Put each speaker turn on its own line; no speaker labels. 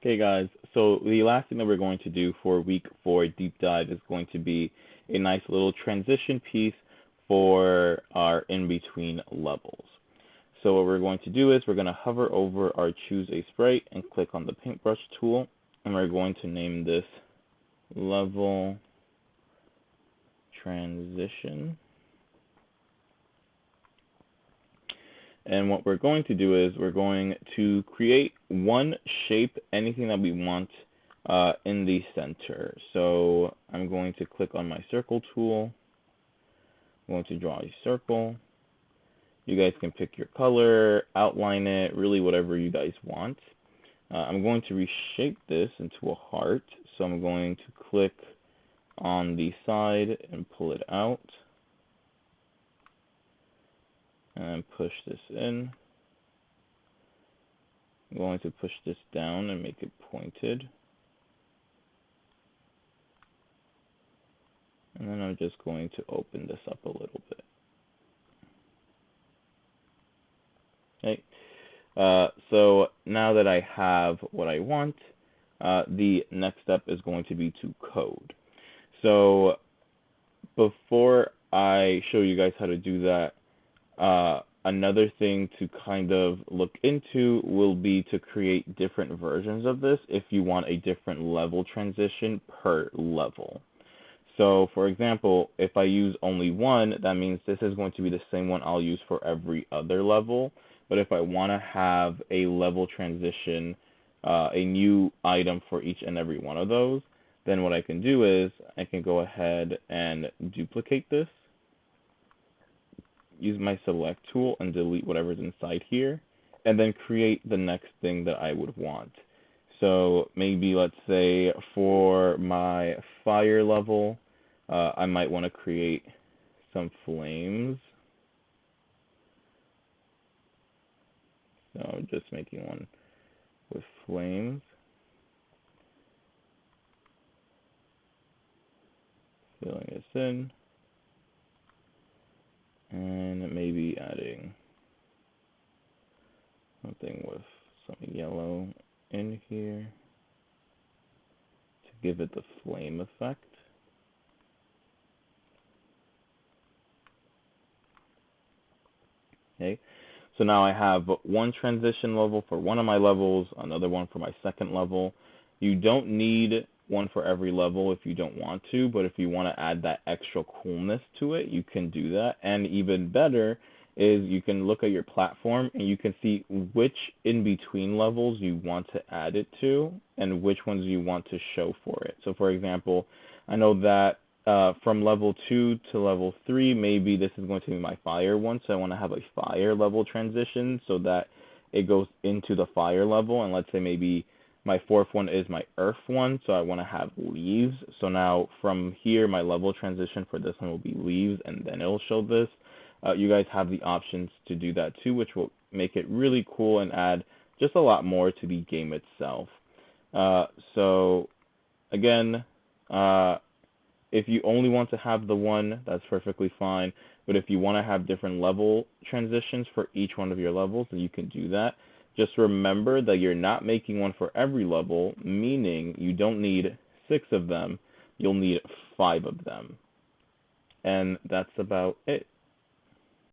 Okay, guys, so the last thing that we're going to do for week 4 deep dive is going to be a nice little transition piece for our in-between levels. So what we're going to do is we're going to hover over our choose a sprite and click on the paintbrush tool, and we're going to name this level transition. And what we're going to do is we're going to create one shape, anything that we want in the center. So I'm going to click on my circle tool. I'm going to draw a circle. You guys can pick your color, outline it, really whatever you guys want. I'm going to reshape this into a heart. So I'm going to click on the side and pull it out. And push this in. I'm going to push this down and make it pointed. And then I'm just going to open this up a little bit. Okay. So now that I have what I want, the next step is going to be to code. So before I show you guys how to do that, another thing to kind of look into will be to create different versions of this if you want a different level transition per level. So for example, if I use only one, that means this is going to be the same one I'll use for every other level. But if I want to have a level transition, a new item for each and every one of those, then what I can do is I can go ahead and duplicate this, use my select tool and delete whatever's inside here, and then create the next thing that I would want. So maybe let's say for my fire level, I might want to create some flames. So just making one with flames. Filling this in. And maybe adding something with some yellow in here to give it the flame effect. Okay, so now I have one transition level for one of my levels, another one for my second level. You don't need one for every level if you don't want to, but if you want to add that extra coolness to it, you can do that. And even better is you can look at your platform and you can see which in-between levels you want to add it to and which ones you want to show for it. So for example, I know that from level 2 to level 3, maybe this is going to be my fire one, so I want to have a fire level transition so that it goes into the fire level, and let's say maybe my fourth one is my earth one, so I want to have leaves. So now from here, my level transition for this one will be leaves, and then it'll show this. You guys have the options to do that too, which will make it really cool and add just a lot more to the game itself. So again, if you only want to have the one, that's perfectly fine. But if you want to have different level transitions for each one of your levels, then you can do that. Just remember that you're not making one for every level, meaning you don't need 6 of them. You'll need 5 of them. And that's about it.